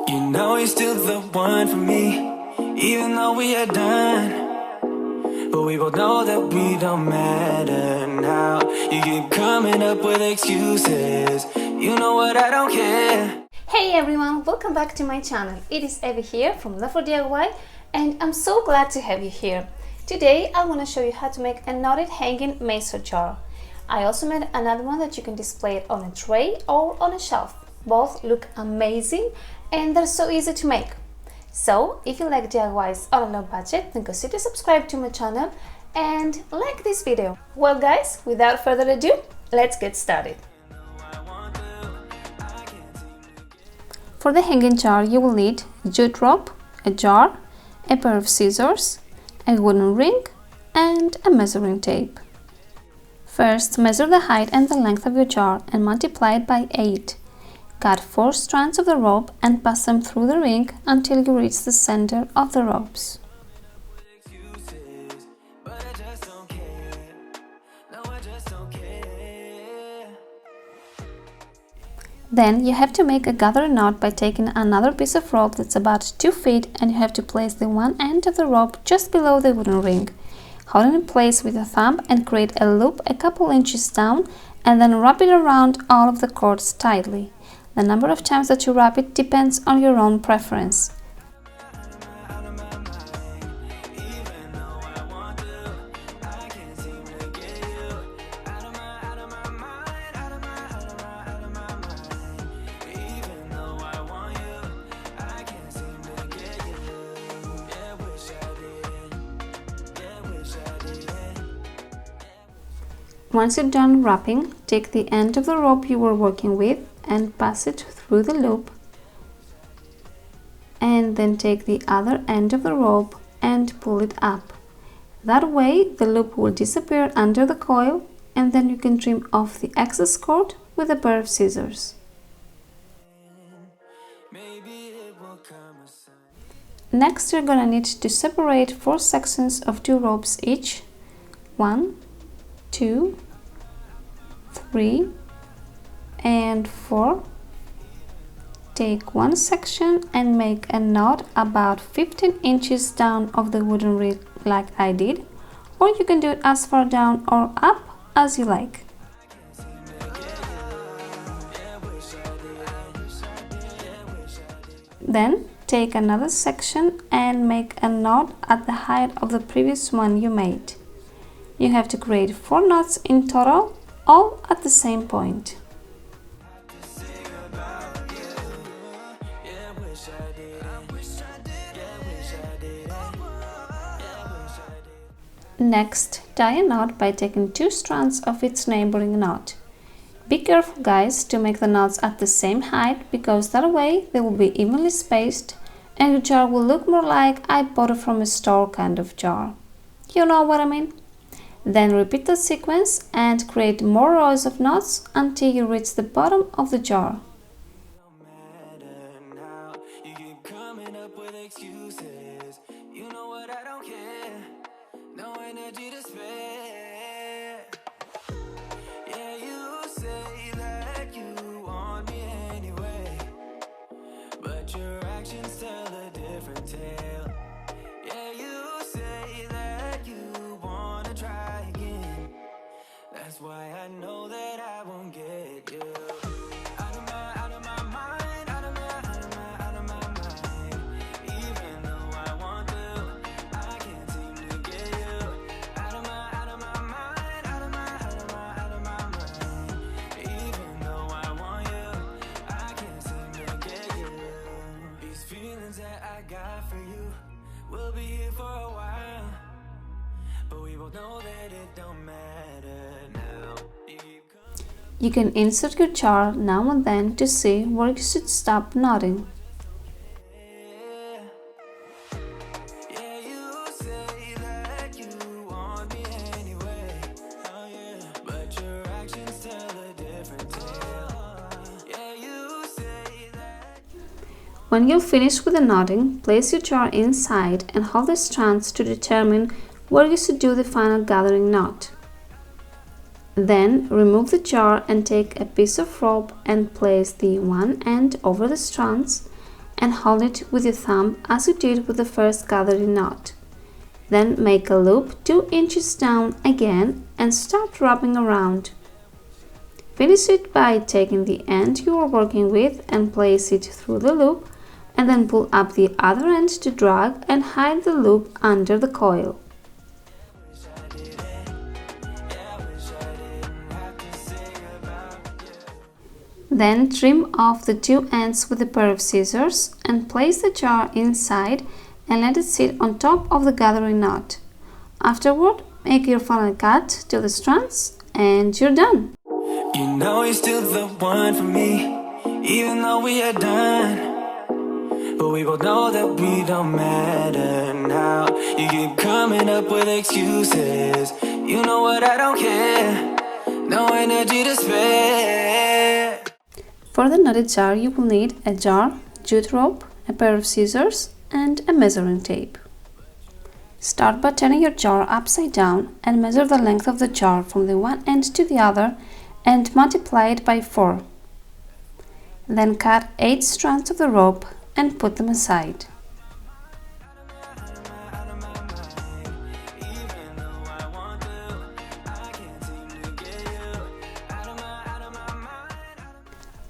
You know you're still the one for me, even though we are done. But we both know that we don't matter now. You keep coming up with excuses. You know what, I don't care. Hey everyone, welcome back to my channel. It is Evie here from LoveForDIY and I'm so glad to have you here. Today I want to show you how to make a knotted hanging mason jar. I also made another one that you can display it on a tray or on a shelf. Both look amazing and they're so easy to make. So if you like DIYs on a low budget, then consider subscribe to my channel and like this video. Well guys, without further ado, let's get started. For the hanging jar, you will need jute rope, a jar, a pair of scissors, a wooden ring, and a measuring tape. First, measure the height and the length of your jar and multiply it by 8. Cut 4 strands of the rope and pass them through the ring until you reach the center of the ropes. Then you have to make a gathering knot by taking another piece of rope that's about 2 feet, and you have to place the one end of the rope just below the wooden ring. Hold it in place with your thumb and create a loop a couple inches down and then wrap it around all of the cords tightly. The number of times that you wrap it depends on your own preference. Once you're done wrapping, take the end of the rope you were working with and pass it through the loop, and then take the other end of the rope and pull it up. That way the loop will disappear under the coil, and then you can trim off the excess cord with a pair of scissors. Next, you're gonna need to separate 4 sections of 2 ropes each. 1, 2, 3 and 4. Take one section and make a knot about 15 inches down of the wooden ring like I did, or you can do it as far down or up as you like. Then take another section and make a knot at the height of the previous one you made. You have to create 4 knots in total, all at the same point. Next, tie a knot by taking 2 strands of its neighboring knot. Be careful guys to make the knots at the same height, because that way they will be evenly spaced and your jar will look more like I bought it from a store kind of jar. You know what I mean? Then repeat the sequence and create more rows of knots until you reach the bottom of the jar. That's why I know that I won't get you out of my mind, out of my mind. Even though I want to, I can't seem to get you out of my mind, out of my mind. Even though I want you, I can't seem to get you. These feelings that I got for you will be here for a while, but we both know that it don't matter. You can insert your jar now and then to see where you should stop knotting. When you're finished with the knotting, place your jar inside and hold the strands to determine where you should do the final gathering knot. Then remove the jar and take a piece of rope and place the one end over the strands and hold it with your thumb as you did with the first gathering knot. Then make a loop 2 inches down again and start wrapping around. Finish it by taking the end you are working with and place it through the loop, and then pull up the other end to drag and hide the loop under the coil. Then trim off the 2 ends with a pair of scissors and place the jar inside and let it sit on top of the gathering knot. Afterward, make your final cut to the strands and you're done. You know you're still the one for me, even though we are done. But we both know that we don't matter now. You keep coming up with excuses. You know what, I don't care. No energy to spare. For the knotted jar, you will need a jar, jute rope, a pair of scissors, and a measuring tape. Start by turning your jar upside down and measure the length of the jar from the one end to the other and multiply it by 4. Then cut 8 strands of the rope and put them aside.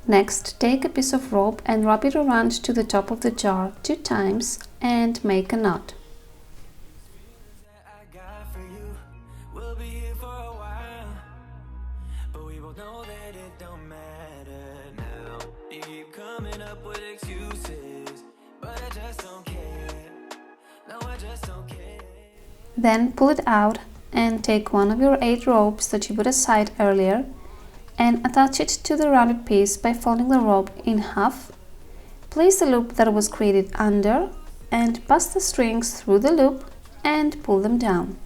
Next, take a piece of rope and wrap it around to the top of the jar 2 times and make a knot. Then pull it out and take one of your 8 ropes that you put aside earlier and attach it to the rounded piece by folding the rope in half. Place the loop that was created under and pass the strings through the loop and pull them down.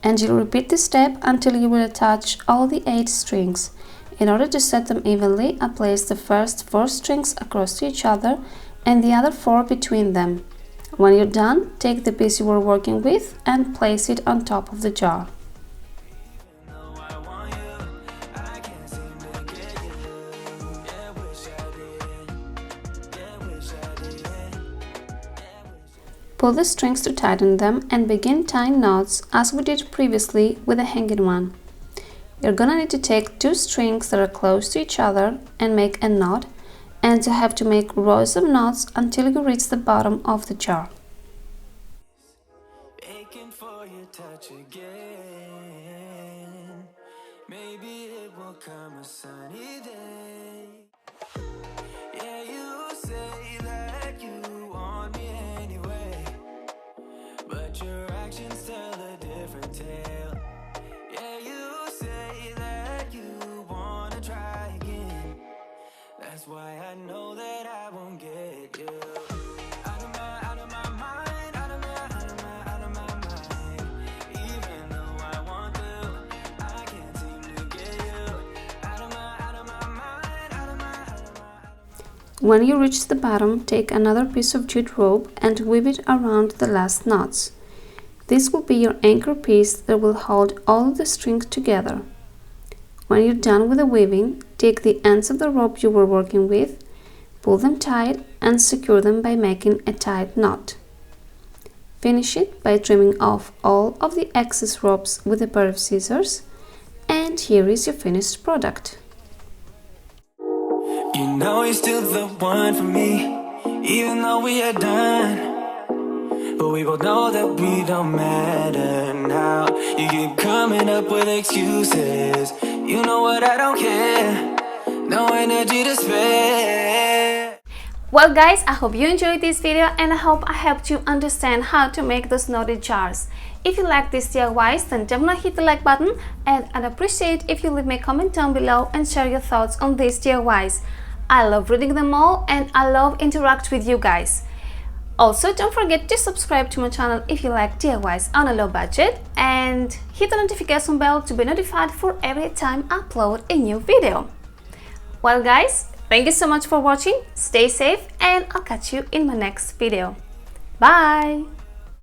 And you'll repeat this step until you will attach all the 8 strings. In order to set them evenly, I place the first 4 strings across to each other and the other 4 between them. When you're done, take the piece you were working with and place it on top of the jar. Pull the strings to tighten them and begin tying knots as we did previously with the hanging one. You're gonna need to take 2 strings that are close to each other and make a knot, and you have to make rows of knots until you reach the bottom of the jar. Aching for your touch again. Maybe it will come a sunny day. Yeah, you say that you want me anyway, but your actions tell a different tale. Yeah, you say that you wanna try again. That's why I know that I won't get you. Out of my mind, out of my mind. Even though I want to, I can't seem to get you. Out of my mind, out of my. When you reach the bottom, take another piece of jute rope and weave it around the last knots. This will be your anchor piece that will hold all the strings together. When you're done with the weaving, take the ends of the rope you were working with, pull them tight and secure them by making a tight knot. Finish it by trimming off all of the excess ropes with a pair of scissors, and here is your finished product. You know you're still the one for me, even though we are done. But we both know that we don't matter now. You keep coming up with excuses. You know what, I don't care. No energy to spare. Well guys, I hope you enjoyed this video and I hope I helped you understand how to make those knotted jars. If you like these DIYs, then definitely hit the like button, and I'd appreciate if you leave me a comment down below and share your thoughts on these DIYs. I love reading them all and I love interact with you guys. Also, don't forget to subscribe to my channel if you like DIYs on a low budget, and hit the notification bell to be notified for every time I upload a new video. Well guys, thank you so much for watching, stay safe, and I'll catch you in my next video. Bye!